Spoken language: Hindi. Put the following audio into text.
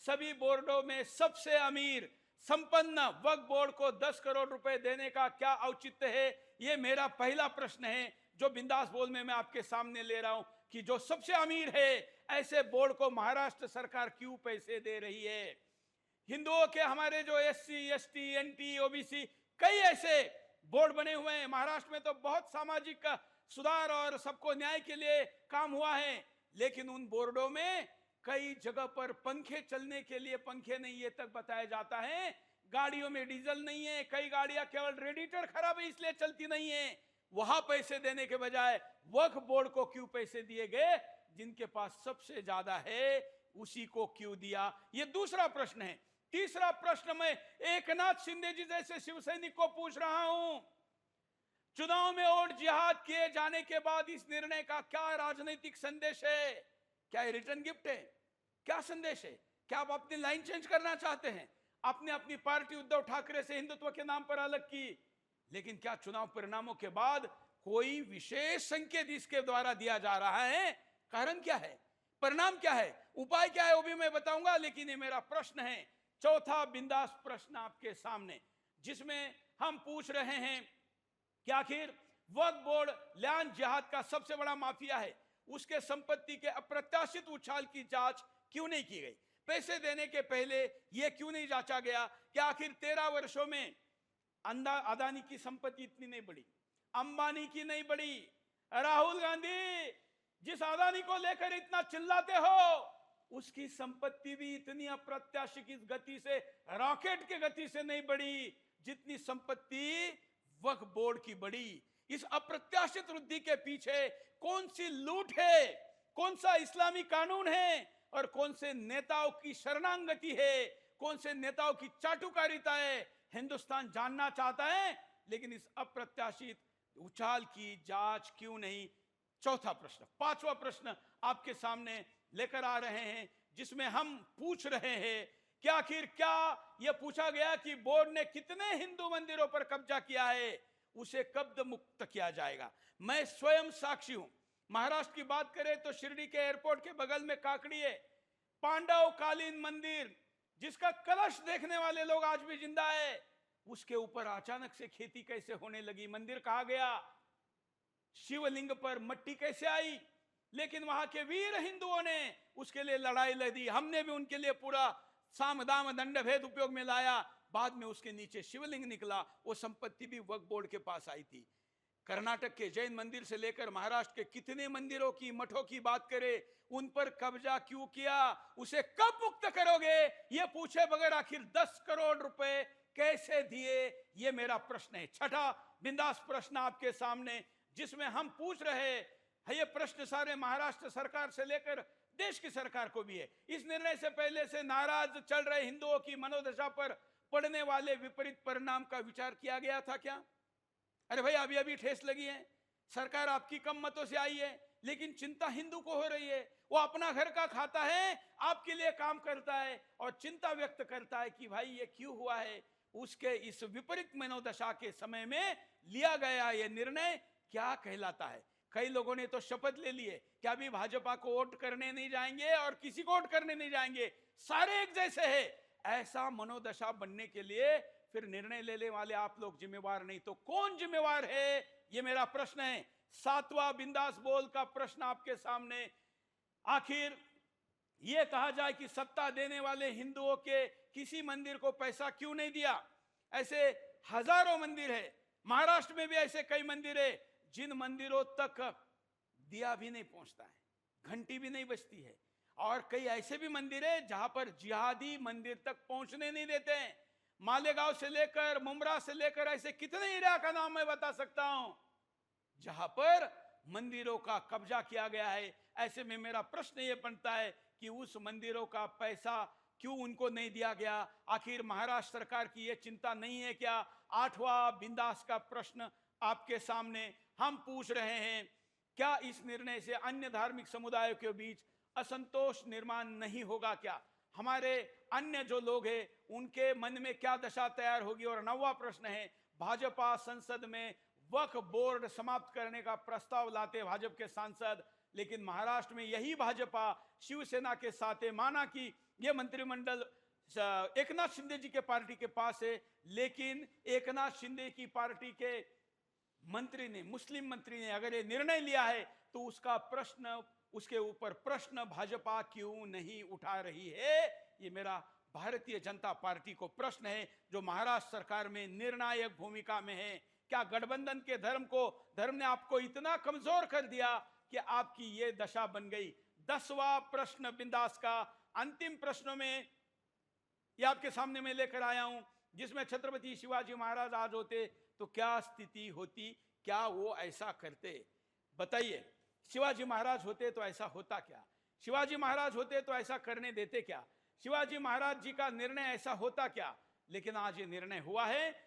सभी बोर्डों में सबसे अमीर संपन्न वक्फ बोर्ड को 10 करोड़ रुपए देने का क्या औचित्य है? ये मेरा पहला प्रश्न है जो बिंदास बोल में मैं आपके सामने ले रहा हूं कि जो सबसे अमीर है ऐसे बोर्ड को महाराष्ट्र सरकार क्यों पैसे दे रही है? हिंदुओं के हमारे जो SC, ST, NT, OBC कई ऐसे बोर्ड बने हुए हैं। महाराष्ट्र में तो बहुत सामाजिक सुधार और सबको न्याय के लिए काम हुआ है, लेकिन उन बोर्डों में कई जगह पर पंखे चलने के लिए पंखे नहीं, ये तक बताया जाता है। गाड़ियों में डीजल नहीं है, कई गाड़ियां केवल रेडिएटर खराब है इसलिए चलती नहीं है। वहां पैसे देने के बजाय वक्फ बोर्ड को क्यों पैसे दिए गए? जिनके पास सबसे ज्यादा है उसी को क्यों दिया? ये दूसरा प्रश्न है। तीसरा प्रश्न मैं एकनाथ शिंदे जी जैसे शिव सैनिक को पूछ रहा हूं, चुनाव में वोट जिहाद किए जाने के बाद इस निर्णय का क्या राजनीतिक संदेश है? क्या ये रिटर्न गिफ्ट है? क्या संदेश है? क्या आप अपनी लाइन चेंज करना चाहते हैं? आपने अपनी पार्टी उद्धव ठाकरे से हिंदुत्व के नाम पर अलग की, लेकिन क्या चुनाव परिणामों के बाद कोई विशेष संकेत इसके द्वारा दिया जा रहा है? कारण क्या है? परिणाम क्या है? उपाय क्या है? वो भी मैं बताऊंगा, लेकिन ये मेरा प्रश्न है। चौथा बिंदास प्रश्न आपके सामने, जिसमें हम पूछ रहे हैं कि आखिर वक्फ बोर्ड लैंड जिहाद का सबसे बड़ा माफिया है, उसके संपत्ति के अप्रत्याशित उछाल की जांच क्यों नहीं की गई? पैसे देने के पहले यह क्यों नहीं जांचा गया कि आखिर 13 वर्षों में अदानी की संपत्ति इतनी नहीं बढ़ी, अंबानी की नहीं बढ़ी? राहुल गांधी जिस अदानी को लेकर इतना चिल्लाते हो, उसकी संपत्ति भी इतनी अप्रत्याशित गति से, रॉकेट की गति से नहीं बढ़ी जितनी संपत्ति वक्फ बोर्ड की बढ़ी। इस अप्रत्याशित वृद्धि के पीछे कौन सी लूट है, कौन सा इस्लामी कानून है, और कौन से नेताओं की शरणागति है, कौन से नेताओं की चाटुकारिता है, हिंदुस्तान जानना चाहता है। लेकिन इस अप्रत्याशित उछाल की जांच क्यों नहीं? चौथा प्रश्न। पांचवा प्रश्न आपके सामने लेकर आ रहे हैं, जिसमें हम पूछ रहे हैं कि आखिर क्या यह पूछा गया कि बोर्ड ने कितने हिंदू मंदिरों पर कब्जा किया है, उसे कब्ज मुक्त किया जाएगा? मैं स्वयं साक्षी हूं। महाराष्ट्र की बात करें तो शिरडी के एयरपोर्ट के बगल में काकड़ी है, पांडव कालीन मंदिर, जिसका कलश देखने वाले लोग आज भी जिंदा है। उसके ऊपर अचानक से खेती कैसे होने लगी? मंदिर कहा गया? शिवलिंग पर मट्टी कैसे आई? लेकिन वहां के वीर हिंदुओं ने उसके लिए लड़ाई लड़ी। हमने भी उनके लिए पूरा साम दाम दंड भेद उपयोग में लाया। बाद में उसके नीचे शिवलिंग निकला। वो संपत्ति भी वक्फ बोर्ड के पास आई थी। कर्नाटक के जैन मंदिर से लेकर महाराष्ट्र के कितने मंदिरों की, मठों की बात करें, उन पर कब्जा क्यों किया? उसे कब मुक्त करोगे? ये पूछे बगैर आखिर 10 करोड़ रुपए कैसे दिए? ये मेरा प्रश्न है। छठा बिंदास प्रश्न आपके सामने, जिसमें हम पूछ रहे हैं, ये प्रश्न सारे महाराष्ट्र सरकार से लेकर देश की सरकार को भी है। इस निर्णय से पहले से नाराज चल रहे हिंदुओं की मनोदशा पर पड़ने वाले विपरीत परिणाम का विचार किया गया था क्या? अरे भाई, अभी अभी ठेस लगी है, सरकार आपकी कम मतों से आई है, लेकिन चिंता हिंदू को हो रही है। वो अपना घर का खाता है, आपके लिए काम करता है और चिंता व्यक्त करता है कि भाई ये क्यों हुआ है। उसके इस विपरीत मनोदशा के समय में लिया गया ये निर्णय क्या कहलाता है? कई लोगों ने तो शपथ ले लिए कि अभी भाजपा को वोट करने नहीं जाएंगे और किसी को वोट करने नहीं जाएंगे, सारे एक जैसे हैं। ऐसा मनोदशा बनने के लिए फिर निर्णय लेने वाले आप लोग जिम्मेवार नहीं तो कौन जिम्मेवार है? ये मेरा प्रश्न है। सातवां बिंदास बोल का प्रश्न आपके सामने, आखिर यह कहा जाए कि सत्ता देने वाले हिंदुओं के किसी मंदिर को पैसा क्यों नहीं दिया? ऐसे हजारों मंदिर है, महाराष्ट्र में भी ऐसे कई मंदिर है जिन मंदिरों तक दिया भी नहीं पहुंचता है, घंटी भी नहीं बजती है, और कई ऐसे भी मंदिर है जहां पर जिहादी मंदिर तक पहुंचने नहीं देते हैं। मालेगांव से लेकर मुमरा से लेकर ऐसे कितने एरिया का नाम मैं बता सकता हूं जहां पर मंदिरों का कब्जा किया गया है। ऐसे में मेरा प्रश्न यह बनता है कि उस मंदिरों का पैसा क्यों उनको नहीं दिया गया? आखिर महाराष्ट्र सरकार की यह चिंता नहीं है क्या? आठवां बिंदास का प्रश्न आपके सामने हम पूछ रहे हैं, क्या इस निर्णय से अन्य धार्मिक समुदायों के बीच असंतोष निर्माण नहीं होगा क्या? हमारे अन्य जो लोग हैं उनके मन में क्या दशा तैयार होगी? और नौवां प्रश्न है, भाजपा संसद में वक्फ बोर्ड समाप्त करने का प्रस्ताव लाते भाजपा के सांसद, लेकिन महाराष्ट्र में यही भाजपा शिवसेना के साथ है। माना कि ये मंत्रिमंडल एकनाथ शिंदे जी के पार्टी के पास है, लेकिन एकनाथ शिंदे की पार्टी के मंत्री ने, मुस्लिम मंत्री ने अगर ये निर्णय लिया है तो उसका प्रश्न, उसके ऊपर प्रश्न भाजपा क्यों नहीं उठा रही है? ये मेरा भारतीय जनता पार्टी को प्रश्न है, जो महाराष्ट्र सरकार में निर्णायक भूमिका में है। क्या गठबंधन के धर्म ने आपको इतना कमजोर कर दिया कि आपकी ये दशा बन गई? 10वां प्रश्न बिंदास का, अंतिम प्रश्नों में ये आपके सामने मैं लेकर आया हूं, जिसमें छत्रपति शिवाजी महाराज आज होते तो क्या स्थिति होती? क्या वो ऐसा करते? बताइए, शिवाजी महाराज होते तो ऐसा होता क्या? शिवाजी महाराज होते तो ऐसा करने देते क्या? शिवाजी महाराज जी का निर्णय ऐसा होता क्या? लेकिन आज ये निर्णय हुआ है